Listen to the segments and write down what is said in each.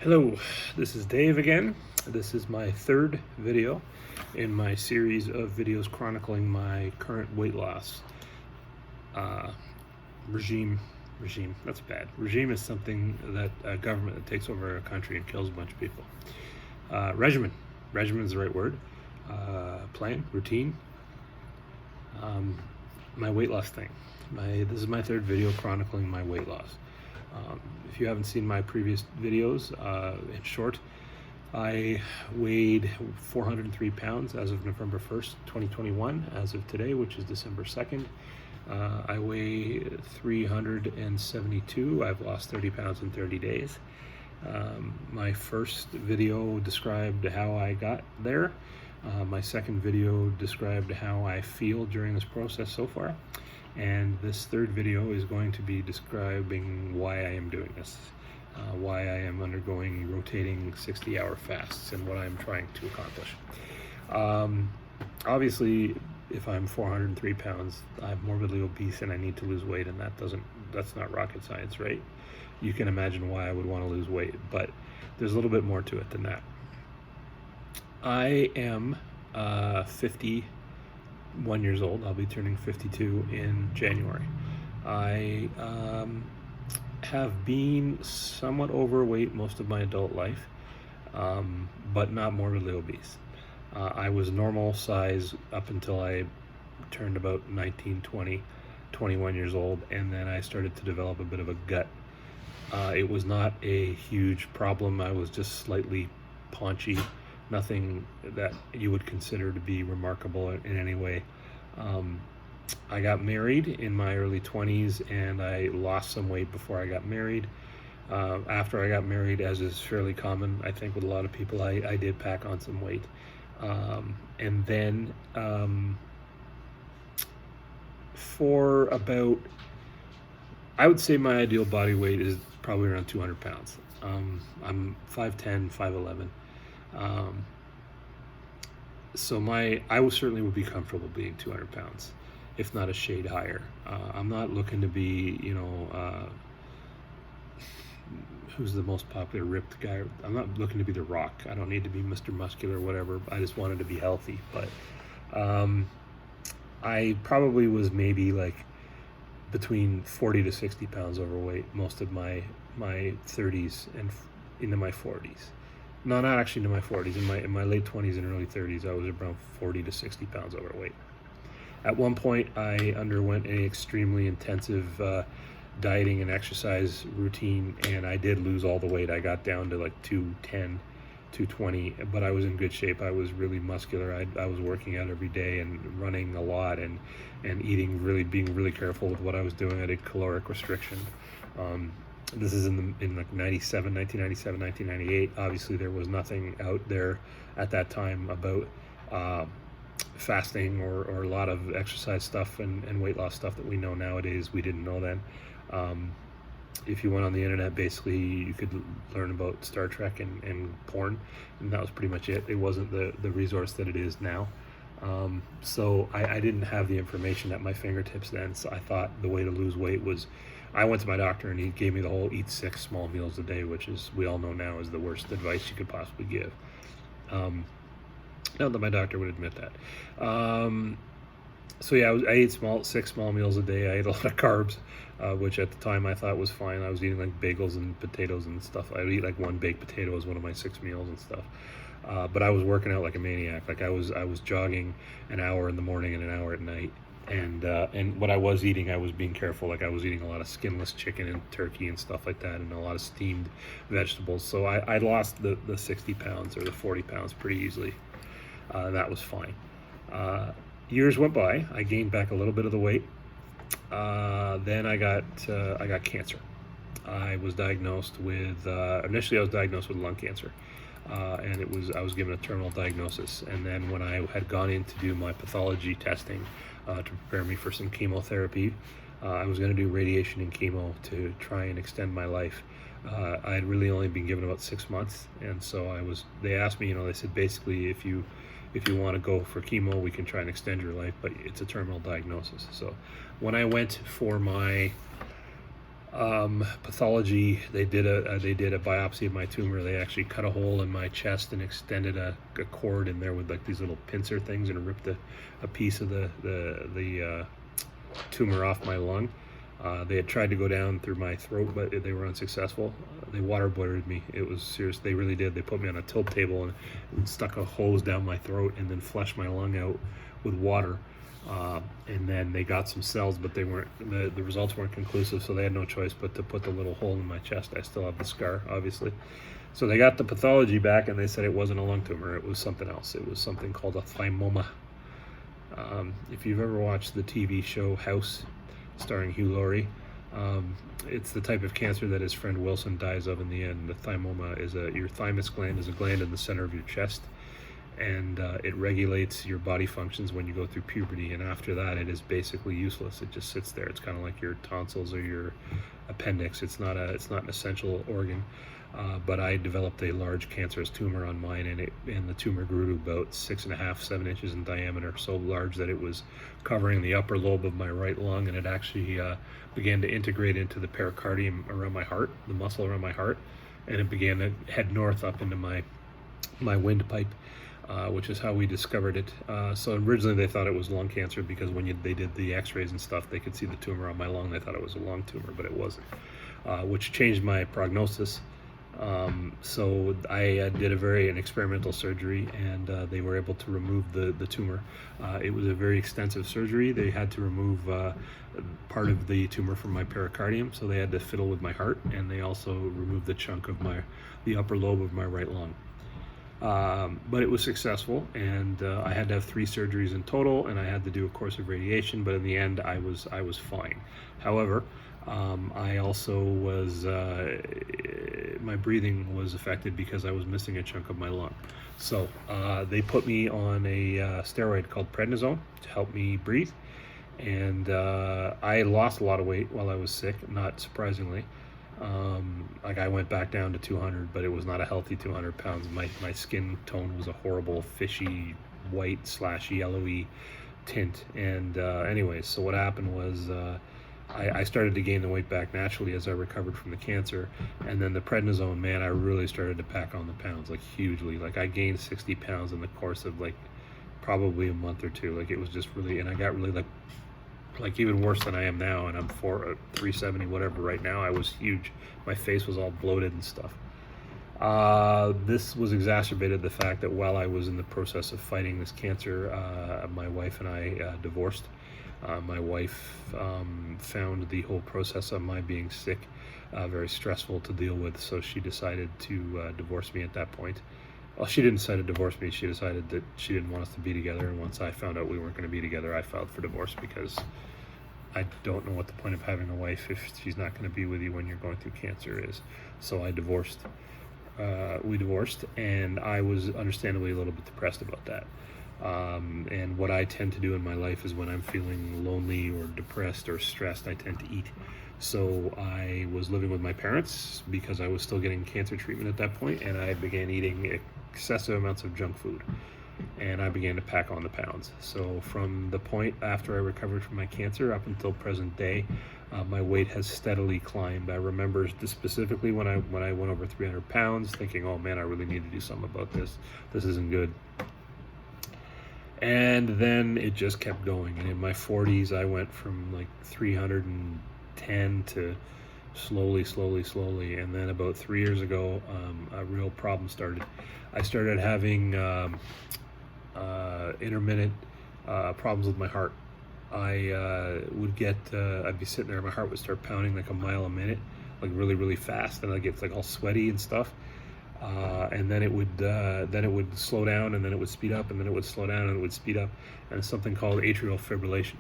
Hello, this is Dave again. This is my third video in my series of videos chronicling my current weight loss uh, regime. That's bad. Regime is something that a government that takes over a country and kills a bunch of people. Regimen is the right word. Plan, routine. My weight loss thing. This is my third video chronicling my weight loss. If you haven't seen my previous videos, in short, I weighed 403 pounds as of November 1st, 2021. As of today, which is December 2nd, I weigh 372. I've lost 30 pounds in 30 days. My first video described how I got there. My second video described how I feel during this process so far. And this third video is going to be describing why I am doing this, why I am undergoing rotating 60-hour fasts and what I'm trying to accomplish. Obviously, if I'm 403 pounds, I'm morbidly obese and I need to lose weight, and that's not rocket science, right? You can imagine why I would want to lose weight, but there's a little bit more to it than that. I am 51 years old. I'll be turning 52 in January. I have been somewhat overweight most of my adult life, but not morbidly obese. I was normal size up until I turned about 19, 20, 21 years old, and then I started to develop a bit of a gut. It was not a huge problem. I was just slightly paunchy. Nothing that you would consider to be remarkable in any way. I got married in my early 20s and I lost some weight before I got married. After I got married, as is fairly common, I think with a lot of people, I did pack on some weight. And then for about, I would say my ideal body weight is probably around 200 pounds. I'm 5'10", 5'11". So I certainly would be comfortable being 200 pounds, if not a shade higher. I'm not looking to be, who's the most popular ripped guy? I'm not looking to be The Rock. I don't need to be Mr. Muscular or whatever. I just wanted to be healthy. But I probably was maybe like between 40 to 60 pounds overweight most of my 30s and into my 40s. No, not actually into my 40s. In my late 20s and early 30s, I was around 40 to 60 pounds overweight. At one point, I underwent an extremely intensive dieting and exercise routine, and I did lose all the weight. I got down to like 210, 220, but I was in good shape. I was really muscular. I was working out every day and running a lot and eating, being really careful with what I was doing. I did caloric restriction. This is in like 1997, 1998. Obviously, there was nothing out there at that time about fasting or a lot of exercise stuff and weight loss stuff that we know nowadays. We didn't know then. If you went on the internet, basically, you could learn about Star Trek and porn, and that was pretty much it. It wasn't the resource that it is now. So I didn't have the information at my fingertips then, so I thought the way to lose weight was, I went to my doctor and he gave me the whole eat 6 small meals a day, which is, we all know now, is the worst advice you could possibly give. Not that my doctor would admit that. So yeah, I ate 6 small meals a day. I ate a lot of carbs, which at the time I thought was fine. I was eating like bagels and potatoes and stuff. I would eat like 1 baked potato as one of my 6 meals and stuff. But I was working out like a maniac. Like I was jogging an hour in the morning and an hour at night. And what I was eating, I was being careful. Like I was eating a lot of skinless chicken and turkey and stuff like that, and a lot of steamed vegetables. So I lost the 60 pounds or the 40 pounds pretty easily. That was fine. Years went by. I gained back a little bit of the weight. Then I got cancer. I was diagnosed with initially I was diagnosed with lung cancer. And I was given a terminal diagnosis. And then when I had gone in to do my pathology testing to prepare me for some chemotherapy, I was going to do radiation and chemo to try and extend my life. I had really only been given about 6 months, and so they asked me, they said basically if you want to go for chemo, we can try and extend your life, but it's a terminal diagnosis. So when I went for my Pathology. They did a biopsy of my tumor. They actually cut a hole in my chest and extended a cord in there with like these little pincer things and ripped a piece of the tumor off my lung. They had tried to go down through my throat, but they were unsuccessful. They waterboarded me. It was serious. They really did. They put me on a tilt table and stuck a hose down my throat and then flushed my lung out with water. And then they got some cells, but they weren't. The results weren't conclusive, so they had no choice but to put the little hole in my chest. I still have the scar, obviously. So they got the pathology back, and they said it wasn't a lung tumor. It was something else. It was something called a thymoma. If you've ever watched the TV show House, starring Hugh Laurie, it's the type of cancer that his friend Wilson dies of in the end. The thymoma is your thymus gland is a gland in the center of your chest, and it regulates your body functions when you go through puberty, and after that it is basically useless. It just sits there. It's kind of like your tonsils or your appendix. It's not an essential organ. But I developed a large cancerous tumor on mine, and the tumor grew to about 6.5, 7 inches in diameter, so large that it was covering the upper lobe of my right lung, and it actually began to integrate into the pericardium around my heart, the muscle around my heart, and it began to head north up into my windpipe, which is how we discovered it. So originally they thought it was lung cancer because when they did the x-rays and stuff, they could see the tumor on my lung. They thought it was a lung tumor, but it wasn't, which changed my prognosis. So I did an experimental surgery, and they were able to remove the tumor. It was a very extensive surgery. They had to remove part of the tumor from my pericardium, so they had to fiddle with my heart, and they also removed the chunk of the upper lobe of my right lung. But it was successful, and I had to have 3 surgeries in total, and I had to do a course of radiation, but in the end I was fine. However, I also was, my breathing was affected because I was missing a chunk of my lung. So they put me on a steroid called prednisone to help me breathe, and I lost a lot of weight while I was sick, not surprisingly. Like I went back down to 200, but it was not a healthy 200 pounds. My skin tone was a horrible fishy white / yellowy tint. And anyways, so what happened was I started to gain the weight back naturally as I recovered from the cancer. And then the prednisone, man, I really started to pack on the pounds, like hugely. Like I gained 60 pounds in the course of like probably a month or two. Like it was just really, and I got really like even worse than I am now, and I'm 370 whatever right now. I was huge. My face was all bloated and stuff. This was exacerbated the fact that while I was in the process of fighting this cancer, my wife and I divorced. My wife found the whole process of my being sick very stressful to deal with, so she decided to divorce me at that point. Well, she didn't decide to divorce me. She decided that she didn't want us to be together, and once I found out we weren't going to be together, I filed for divorce because I don't know what the point of having a wife if she's not going to be with you when you're going through cancer is. So I divorced. We divorced, and I was understandably a little bit depressed about that. And what I tend to do in my life is when I'm feeling lonely or depressed or stressed, I tend to eat. So I was living with my parents because I was still getting cancer treatment at that point, and I began eating excessive amounts of junk food, and I began to pack on the pounds. So from the point after I recovered from my cancer up until present day, my weight has steadily climbed. I remember specifically when I went over 300 pounds thinking, oh man, I really need to do something about this. This isn't good. And then it just kept going. And in my 40s, I went from like 310 to slowly. And then about 3 years ago, a real problem started. I started having intermittent problems with my heart. I would get, I'd be sitting there, my heart would start pounding like a mile a minute, like really fast, and I'd get like all sweaty and stuff. And then it would slow down, and then it would speed up, and then it would slow down, and it would speed up, and it's something called atrial fibrillation.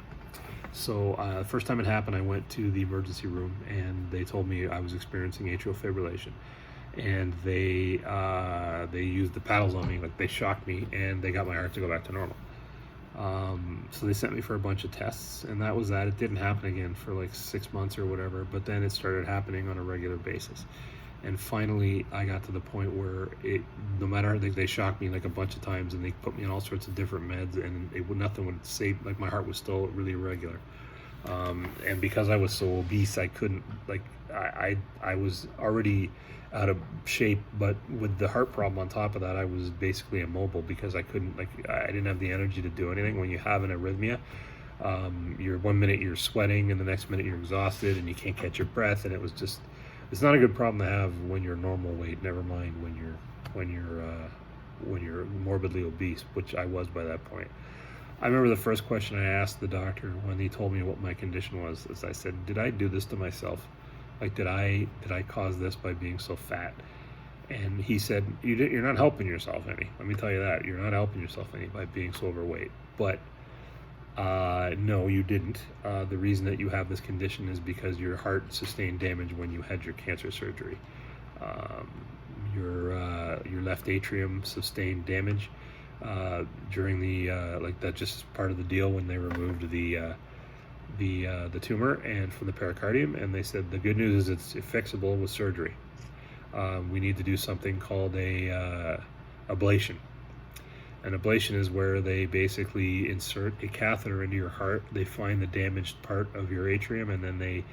So the first time it happened, I went to the emergency room, and they told me I was experiencing atrial fibrillation, and they used the paddles on me, like they shocked me, and they got my heart to go back to normal. So they sent me for a bunch of tests, and that was that. It didn't happen again for like 6 months or whatever, but then it started happening on a regular basis. And finally, I got to the point where no matter, they shocked me like a bunch of times, and they put me on all sorts of different meds, and nothing would save, like my heart was still really irregular. And because I was so obese, I couldn't, like, I was already out of shape, but with the heart problem on top of that, I was basically immobile because I couldn't, like, I didn't have the energy to do anything. When you have an arrhythmia, you're 1 minute you're sweating and the next minute you're exhausted and you can't catch your breath, and it was just, it's not a good problem to have when you're normal weight, never mind when you're morbidly obese, which I was by that point. I remember the first question I asked the doctor when he told me what my condition was is I said, did I do this to myself? Like, did I cause this by being so fat? And he said, you're not helping yourself any. Let me tell you that. You're not helping yourself any by being so overweight. But no, you didn't. The reason that you have this condition is because your heart sustained damage when you had your cancer surgery. Your left atrium sustained damage during the like, that's just part of the deal when they removed the tumor and from the pericardium, and they said the good news is it's fixable with surgery. We need to do something called a ablation. An ablation is where they basically insert a catheter into your heart. They find the damaged part of your atrium, and then they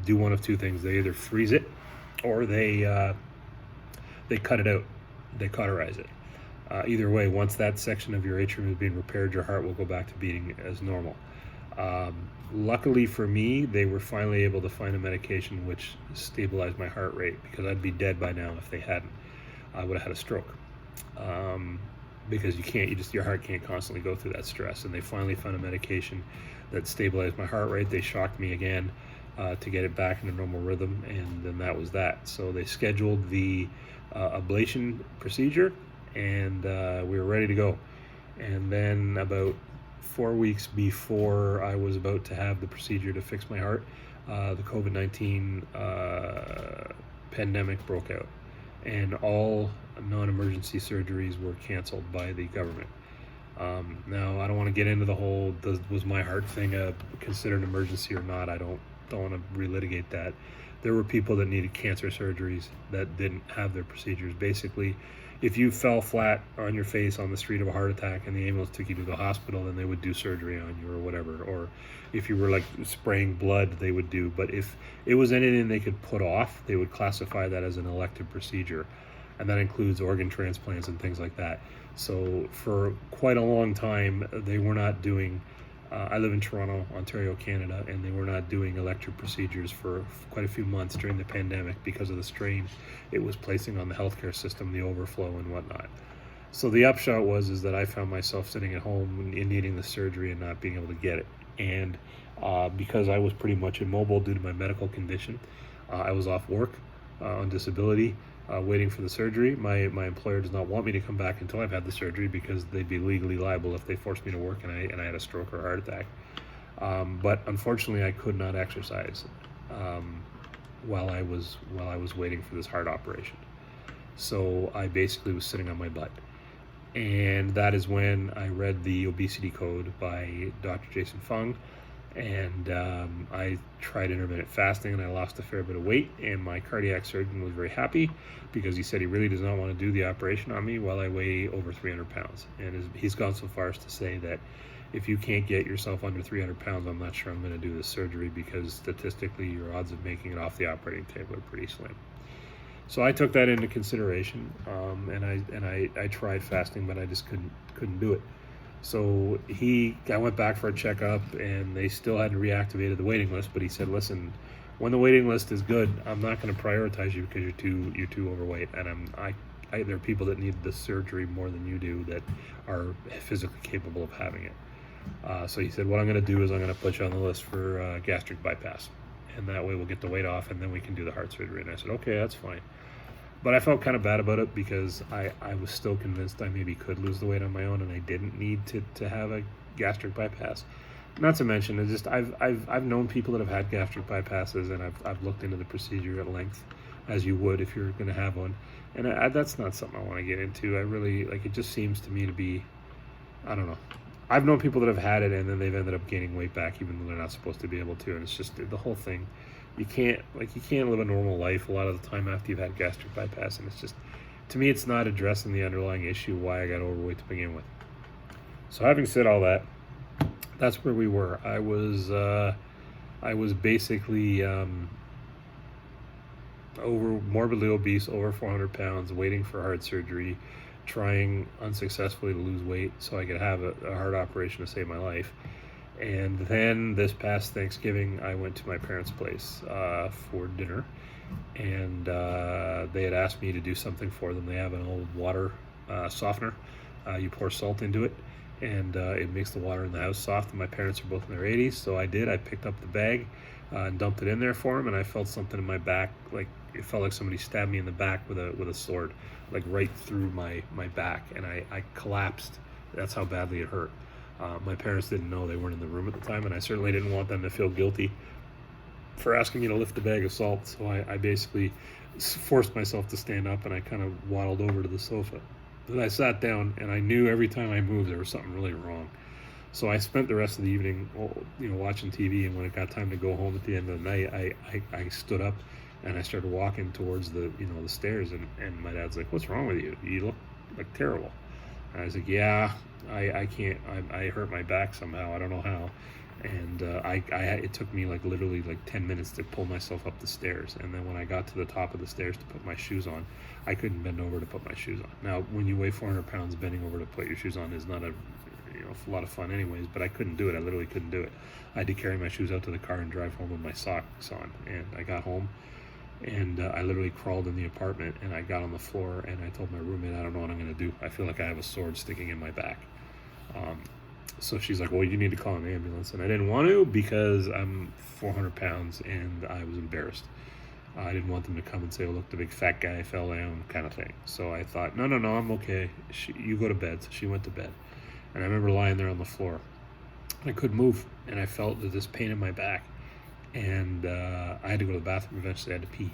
do one of two things. They either freeze it or they cut it out. They cauterize it. Either way, once that section of your atrium is being repaired, your heart will go back to beating as normal. Luckily for me, they were finally able to find a medication which stabilized my heart rate, because I'd be dead by now if they hadn't. I would have had a stroke. Because your heart can't constantly go through that stress. And they finally found a medication that stabilized my heart rate. They shocked me again to get it back in a normal rhythm, and then that was that. So they scheduled the ablation procedure, and we were ready to go. And then about 4 weeks before I was about to have the procedure to fix my heart, the COVID-19 pandemic broke out, and all non-emergency surgeries were canceled by the government. Now, I don't want to get into the whole, was my heart thing considered an emergency or not. I don't want to relitigate that. There were people that needed cancer surgeries that didn't have their procedures. Basically, if you fell flat on your face on the street of a heart attack and the ambulance took you to the hospital, then they would do surgery on you or whatever. Or if you were like spraying blood, they would do. But if it was anything they could put off, they would classify that as an elective procedure. And that includes organ transplants and things like that. So for quite a long time, they were not doing, I live in Toronto, Ontario, Canada, and they were not doing elective procedures for quite a few months during the pandemic because of the strain it was placing on the healthcare system, the overflow and whatnot. So the upshot is that I found myself sitting at home and needing the surgery and not being able to get it. And because I was pretty much immobile due to my medical condition, I was off work on disability, waiting for the surgery. My employer does not want me to come back until I've had the surgery because they'd be legally liable if they forced me to work and I had a stroke or a heart attack. But unfortunately, I could not exercise while I was waiting for this heart operation. So I basically was sitting on my butt. And that is when I read the Obesity Code by Dr. Jason Fung. And I tried intermittent fasting, and I lost a fair bit of weight, and my cardiac surgeon was very happy because he said he really does not want to do the operation on me while I weigh over 300 pounds. And he's gone so far as to say that if you can't get yourself under 300 pounds, I'm not sure I'm going to do this surgery, because statistically your odds of making it off the operating table are pretty slim. So I took that into consideration, and I tried fasting, but I just couldn't do it. So I went back for a checkup, and they still hadn't reactivated the waiting list. But he said, "Listen, when the waiting list is good, I'm not going to prioritize you because you're too overweight, and there are people that need the surgery more than you do that are physically capable of having it." So he said, "What I'm going to do is I'm going to put you on the list for gastric bypass, and that way we'll get the weight off, and then we can do the heart surgery." And I said, "Okay, that's fine." But I felt kind of bad about it because I was still convinced I maybe could lose the weight on my own, and I didn't need to have a gastric bypass. Not to mention, it's just I've known people that have had gastric bypasses, and I've looked into the procedure at length, as you would if you're going to have one. And that's not something I want to get into. I really, it just seems to me to be, I don't know. I've known people that have had it, and then they've ended up gaining weight back even though they're not supposed to be able to. And it's just the whole thing. You can't live a normal life a lot of the time after you've had gastric bypass, and it's just, to me, it's not addressing the underlying issue why I got overweight to begin with. So having said all that, that's where we were. I was I was basically morbidly obese, over 400 pounds, waiting for heart surgery, trying unsuccessfully to lose weight so I could have a heart operation to save my life. And then this past Thanksgiving, I went to my parents' place for dinner, and they had asked me to do something for them. They have an old water softener. You pour salt into it, and it makes the water in the house soft. And my parents are both in their 80s, so I did. I picked up the bag and dumped it in there for them, and I felt something in my back, like it felt like somebody stabbed me in the back with a sword, like right through my back, and I collapsed. That's how badly it hurt. My parents didn't know, they weren't in the room at the time, and I certainly didn't want them to feel guilty for asking me to lift a bag of salt. So I basically forced myself to stand up, and I kind of waddled over to the sofa. Then I sat down, and I knew every time I moved there was something really wrong. So I spent the rest of the evening, watching TV, and when it got time to go home at the end of the night, I stood up and I started walking towards the stairs, and my dad's like, "What's wrong with you? You look like terrible." And I was like, "Yeah, I can't. I hurt my back somehow. I don't know how." And it took me like literally like 10 minutes to pull myself up the stairs. And then when I got to the top of the stairs to put my shoes on, I couldn't bend over to put my shoes on. Now, when you weigh 400 pounds, bending over to put your shoes on is not a lot of fun anyways, but I couldn't do it. I literally couldn't do it. I had to carry my shoes out to the car and drive home with my socks on. And I got home, and I literally crawled in the apartment, and I got on the floor, and I told my roommate, "I don't know what I'm going to do. I feel like I have a sword sticking in my back." So she's like, "Well, you need to call an ambulance." And I didn't want to because I'm 400 pounds and I was embarrassed. I didn't want them to come and say, "Oh, look, the big fat guy fell down," kind of thing. So I thought, no, I'm okay. You go to bed. So she went to bed. And I remember lying there on the floor. I couldn't move, and I felt this pain in my back. And I had to go to the bathroom eventually. I had to pee,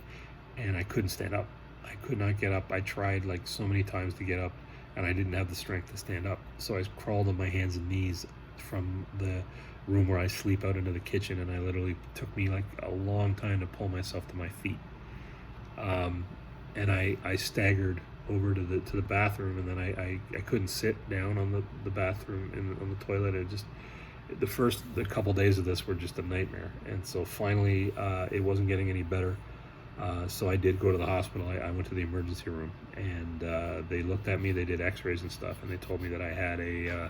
and I couldn't stand up. I could not get up. I tried like so many times to get up, and I didn't have the strength to stand up. So I crawled on my hands and knees from the room where I sleep out into the kitchen, and I literally took me like a long time to pull myself to my feet. And I staggered over to the bathroom, and then I couldn't sit down on the bathroom on the toilet. It just, the couple days of this were just a nightmare. And so finally it wasn't getting any better. So I did go to the hospital. I went to the emergency room, and they looked at me. They did x-rays and stuff, and they told me that I had a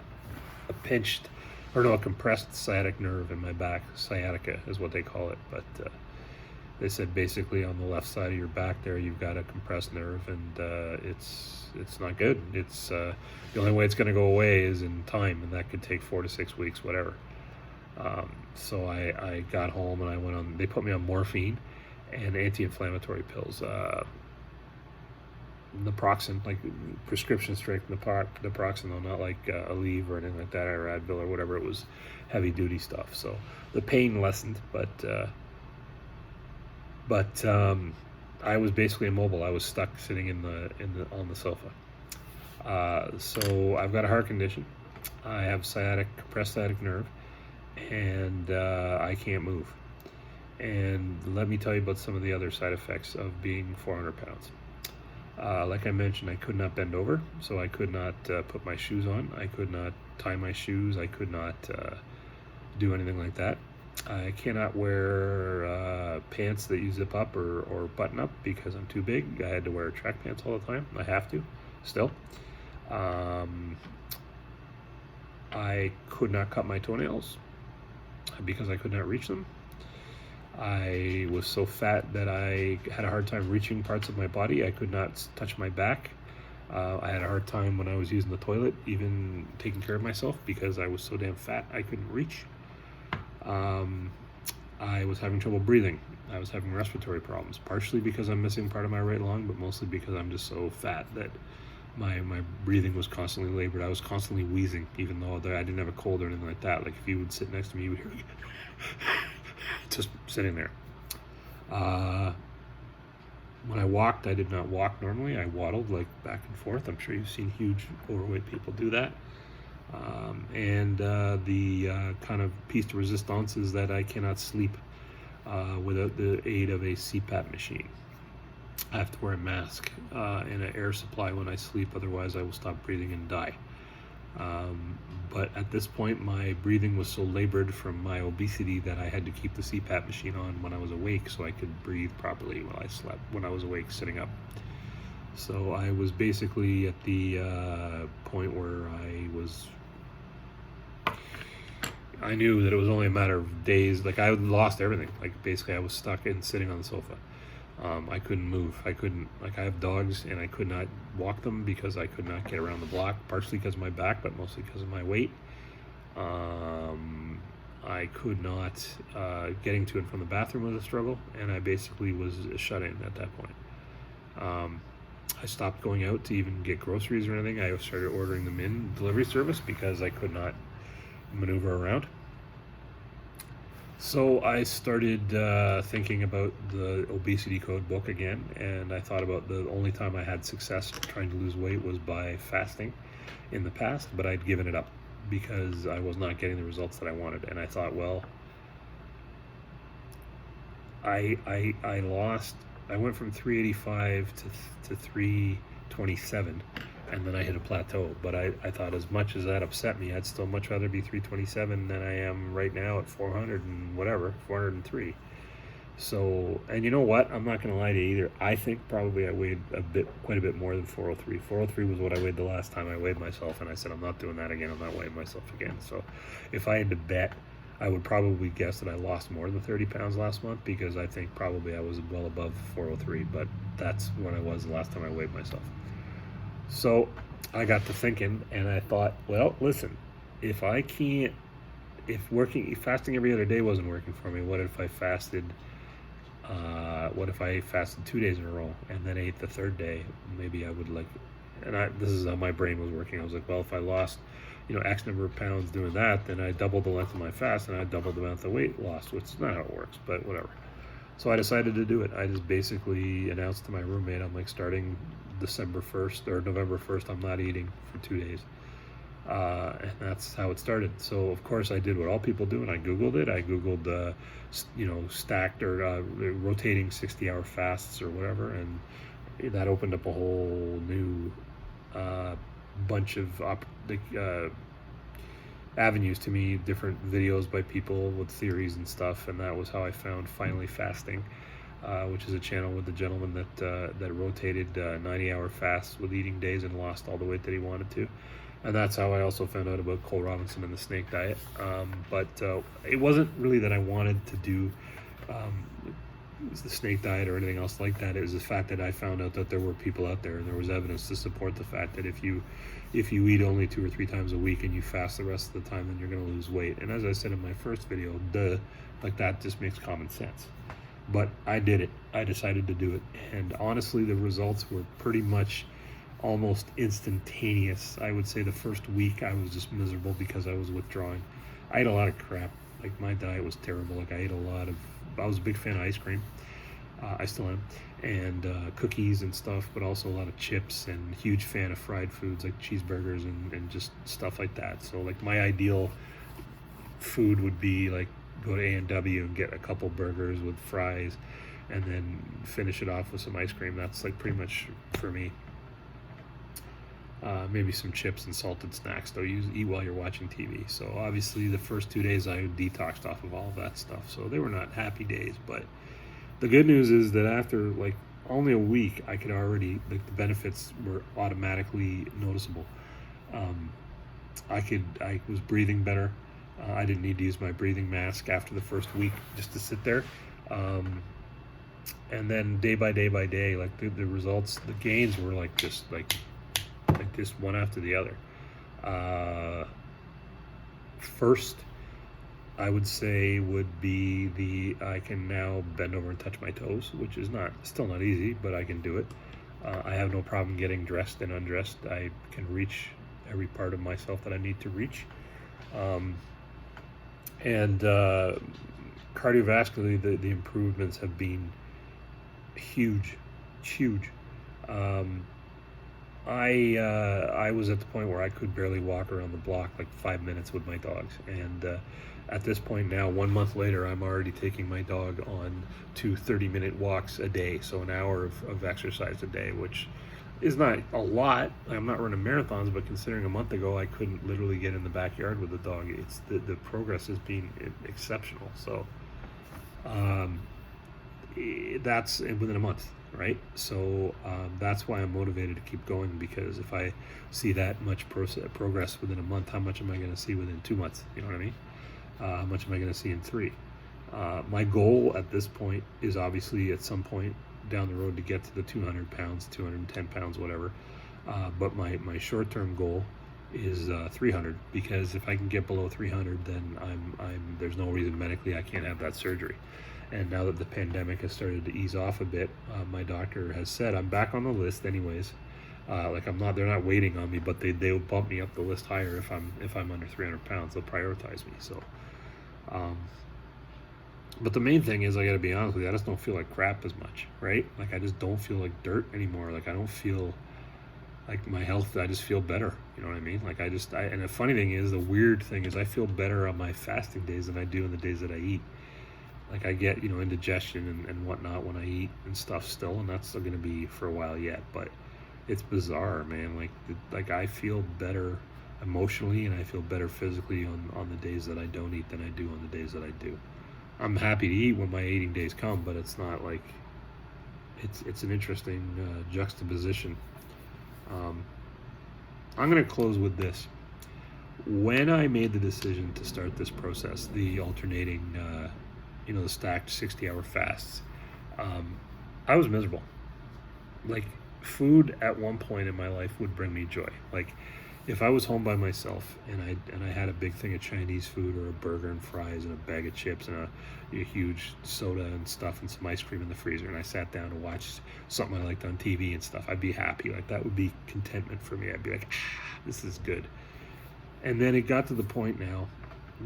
compressed sciatic nerve in my back. Sciatica is what they call it. But they said basically on the left side of your back there, you've got a compressed nerve, and it's not good. It's the only way it's going to go away is in time, and that could take 4 to 6 weeks, whatever. So I got home, and they put me on morphine and anti-inflammatory pills, naproxen, like prescription strength naproxen, though, not like Aleve or anything like that, or Advil or whatever. It was heavy duty stuff. So the pain lessened, but I was basically immobile. I was stuck sitting on the sofa. So I've got a heart condition. I have compressed sciatic nerve, and I can't move. And let me tell you about some of the other side effects of being 400 pounds. Like I mentioned, I could not bend over, so I could not put my shoes on. I could not tie my shoes. I could not do anything like that. I cannot wear pants that you zip up or button up because I'm too big. I had to wear track pants all the time. I have to, still. I could not cut my toenails because I could not reach them. I was so fat that I had a hard time reaching parts of my body. I could not touch my back. I had a hard time when I was using the toilet, even taking care of myself, because I was so damn fat I couldn't reach. I was having trouble breathing. I was having respiratory problems, partially because I'm missing part of my right lung, but mostly because I'm just so fat that my breathing was constantly labored. I was constantly wheezing, even though I didn't have a cold or anything like that. Like if you would sit next to me, you would hear me just sitting there. When I walked, I did not walk normally. I waddled like back and forth. I'm sure you've seen huge overweight people do that. The kind of piece de resistance is that I cannot sleep without the aid of a CPAP machine. I have to wear a mask and an air supply when I sleep, otherwise I will stop breathing and die. But at this point, my breathing was so labored from my obesity that I had to keep the CPAP machine on when I was awake so I could breathe properly when I was awake sitting up. So I was basically at the point where I knew that it was only a matter of days. Like, I lost everything. Like, basically I was stuck in sitting on the sofa. I couldn't move. I have dogs and I could not walk them because I could not get around the block, partially because of my back, but mostly because of my weight. I could not, getting to and from the bathroom was a struggle, and I basically was shut in at that point. I stopped going out to even get groceries or anything. I started ordering them in delivery service because I could not maneuver around. So I started thinking about the obesity code book again, and I thought about the only time I had success trying to lose weight was by fasting in the past, but I'd given it up because I was not getting the results that I wanted. And I thought, well, I went from 385 to 327, and then I hit a plateau. But I thought, as much as that upset me, I'd still much rather be 327 than I am right now at 403. So, and you know what? I'm not going to lie to you either. I think probably I weighed quite a bit more than 403. 403 was what I weighed the last time I weighed myself, and I said, I'm not doing that again. I'm not weighing myself again. So if I had to bet, I would probably guess that I lost more than 30 pounds last month, because I think probably I was well above 403, but that's when I was the last time I weighed myself. So I got to thinking, and I thought, well, listen, if fasting every other day wasn't working for me, what if I fasted 2 days in a row and then ate the third day? Maybe I would this is how my brain was working. I was like, well, if I lost, X number of pounds doing that, then I doubled the length of my fast and I doubled the amount of weight lost, which is not how it works, but whatever. So I decided to do it. I just basically announced to my roommate, I'm like, starting December 1st or November 1st, I'm not eating for 2 days. And that's how it started. So of course I did what all people do, and I Googled it. I Googled, stacked or rotating 60-hour fasts or whatever, and that opened up a whole new bunch of avenues to me, different videos by people with theories and stuff, and that was how I found Finally Fasting, which is a channel with a gentleman that rotated 90-hour fasts with eating days and lost all the weight that he wanted to. And that's how I also found out about Cole Robinson and the snake diet. But it wasn't really that I wanted to do the snake diet or anything else like that. It was the fact that I found out that there were people out there, and there was evidence to support the fact that if you eat only 2 or 3 times a week and you fast the rest of the time, then you're going to lose weight. And as I said in my first video, that just makes common sense. But I did it. I decided to do it. And honestly, the results were pretty much almost instantaneous. I would say the first week I was just miserable because I was withdrawing. I ate a lot of crap. Like, my diet was terrible. Like, I was a big fan of ice cream. I still am. And cookies and stuff, but also a lot of chips, and huge fan of fried foods like cheeseburgers and just stuff like that. So like, my ideal food would be like go to A&W and get a couple burgers with fries and then finish it off with some ice cream. That's like pretty much for me. Maybe some chips and salted snacks, though. You eat while you're watching TV. So obviously the first 2 days I detoxed off of all of that stuff. So they were not happy days, but the good news is that after like only a week, I could already, like, the benefits were automatically noticeable. I was breathing better. I didn't need to use my breathing mask after the first week just to sit there. And then day by day, like the results, the gains were like this one after the other. First, I would say would be I can now bend over and touch my toes, which is still not easy, but I can do it. I have no problem getting dressed and undressed. I can reach every part of myself that I need to reach. And cardiovascularly, the improvements have been huge. I was at the point where I could barely walk around the block like 5 minutes with my dogs, and at this point now, 1 month later, I'm already taking my dog on 2 30-minute walks a day, so an hour of exercise a day, which is not a lot. I'm not running marathons, but considering a month ago I couldn't literally get in the backyard with the dog, it's the progress has been exceptional. So um, that's within a month, right? So that's why I'm motivated to keep going, because if I see that much progress within a month, how much am I going to see within 2 months? You know what I mean? How much am I going to see in 3? My goal at this point is obviously at some point down the road to get to the 200 pounds, 210 pounds, whatever. But my short-term goal is 300, because if I can get below 300, then there's no reason medically I can't have that surgery. And now that the pandemic has started to ease off a bit, my doctor has said I'm back on the list anyways. Like they're not waiting on me, but they'll bump me up the list higher if I'm under 300 pounds. They'll prioritize me. So, but the main thing is, I got to be honest with you, I just don't feel like crap as much, right? Like I just don't feel like dirt anymore. Like I don't feel like my health. I just feel better. You know what I mean? Like and the funny thing is, the weird thing is, I feel better on my fasting days than I do on the days that I eat. Like I get, indigestion and whatnot when I eat and stuff still, and that's still going to be for a while yet. But it's bizarre, man. Like I feel better emotionally, and I feel better physically on the days that I don't eat than I do on the days that I do. I'm happy to eat when my eating days come, but it's not like it's an interesting juxtaposition. I'm going to close with this. When I made the decision to start this process, the alternating the stacked 60-hour fasts, I was miserable. Like, food at one point in my life would bring me joy. Like, if I was home by myself and I had a big thing of Chinese food, or a burger and fries and a bag of chips and a huge soda and stuff and some ice cream in the freezer, and I sat down and watched something I liked on TV and stuff, I'd be happy. Like, that would be contentment for me. I'd be like, this is good. And then it got to the point now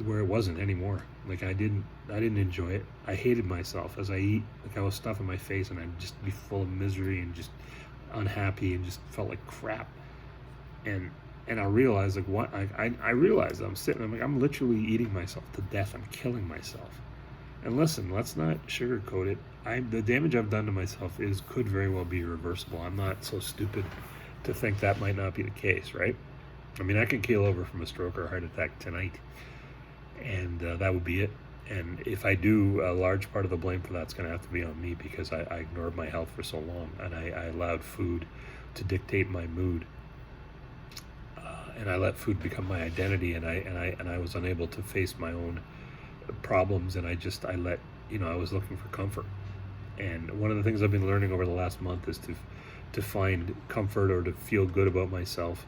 where it wasn't anymore. Like, I didn't enjoy it. I hated myself as I eat. Like, I was stuffing my face, and I'd just be full of misery and just unhappy and just felt like crap. And I realized, like, what I realized I'm sitting, I'm literally eating myself to death. I'm killing myself. And listen, let's not sugarcoat it. The damage I've done to myself could very well be reversible. I'm not so stupid to think that might not be the case, right? I mean, I can keel over from a stroke or a heart attack tonight, and that would be it. And if I do, a large part of the blame for that's going to have to be on me, because I ignored my health for so long, and I allowed food to dictate my mood, and I let food become my identity, and I was unable to face my own problems, and I was looking for comfort. And one of the things I've been learning over the last month is to find comfort, or to feel good about myself,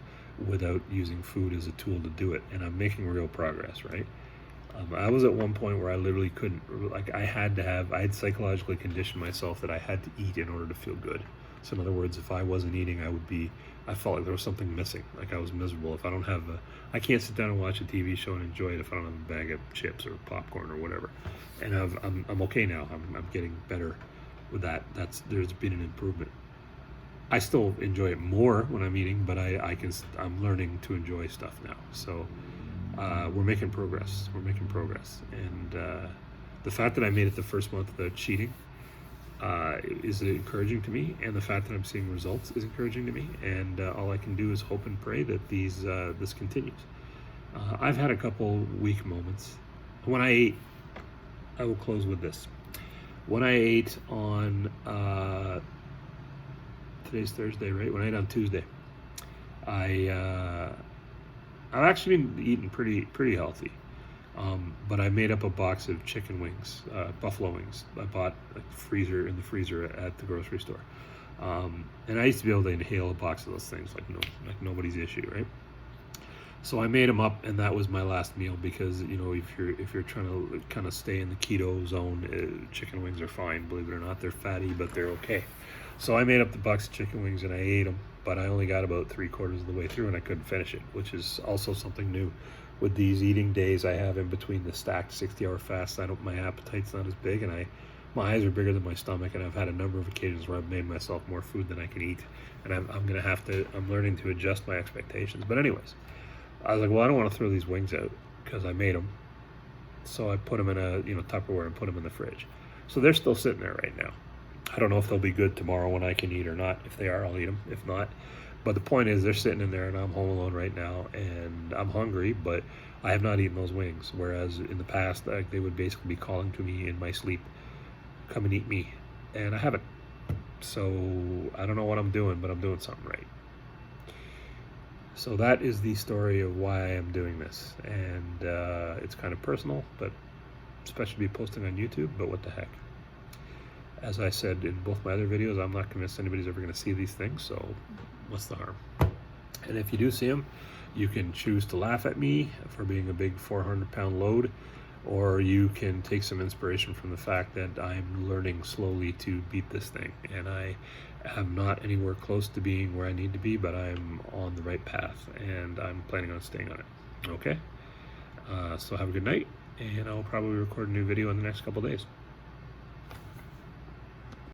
without using food as a tool to do it. And I'm making real progress, right? I was at one point where I literally couldn't, like, I had psychologically conditioned myself that I had to eat in order to feel good. So in other words, if I wasn't eating, I felt like there was something missing. Like, I was miserable. If I don't have I can't sit down and watch a TV show and enjoy it if I don't have a bag of chips or popcorn or whatever. And I'm okay now. I'm getting better with that. There's been an improvement. I still enjoy it more when I'm eating, but I'm learning to enjoy stuff now. So we're making progress. And the fact that I made it the first month without cheating is encouraging to me, and the fact that I'm seeing results is encouraging to me. And all I can do is hope and pray that this continues. I've had a couple weak moments. When I ate, I will close with this. When I ate on today's Thursday, right? When I ate on Tuesday, I've actually been eating pretty healthy, but I made up a box of chicken wings, buffalo wings. I bought in the freezer at the grocery store, and I used to be able to inhale a box of those things like nobody's issue, right? So I made them up, and that was my last meal, because if you're trying to kind of stay in the keto zone, chicken wings are fine. Believe it or not, they're fatty, but they're okay. So I made up the box of chicken wings and I ate them, but I only got about 3/4 of the way through and I couldn't finish it, which is also something new with these eating days I have in between the stacked 60-hour fasts. My appetite's not as big, and my eyes are bigger than my stomach, and I've had a number of occasions where I've made myself more food than I can eat, and I'm learning to adjust my expectations. But anyways, I was like, well, I don't want to throw these wings out because I made them, so I put them in a Tupperware and put them in the fridge. So they're still sitting there right now. I don't know if they'll be good tomorrow when I can eat or not. If they are, I'll eat them. If not, but the point is, they're sitting in there, and I'm home alone right now, and I'm hungry, but I have not eaten those wings. Whereas in the past, they would basically be calling to me in my sleep, "Come and eat me," and I haven't. So I don't know what I'm doing, but I'm doing something right. So that is the story of why I am doing this, and it's kind of personal, but especially be posting on YouTube. But what the heck? As I said in both my other videos, I'm not convinced anybody's ever going to see these things, so what's the harm? And if you do see them, you can choose to laugh at me for being a big 400-pound load, or you can take some inspiration from the fact that I'm learning slowly to beat this thing, and I am not anywhere close to being where I need to be, but I'm on the right path, and I'm planning on staying on it. Okay? So have a good night, and I'll probably record a new video in the next couple days.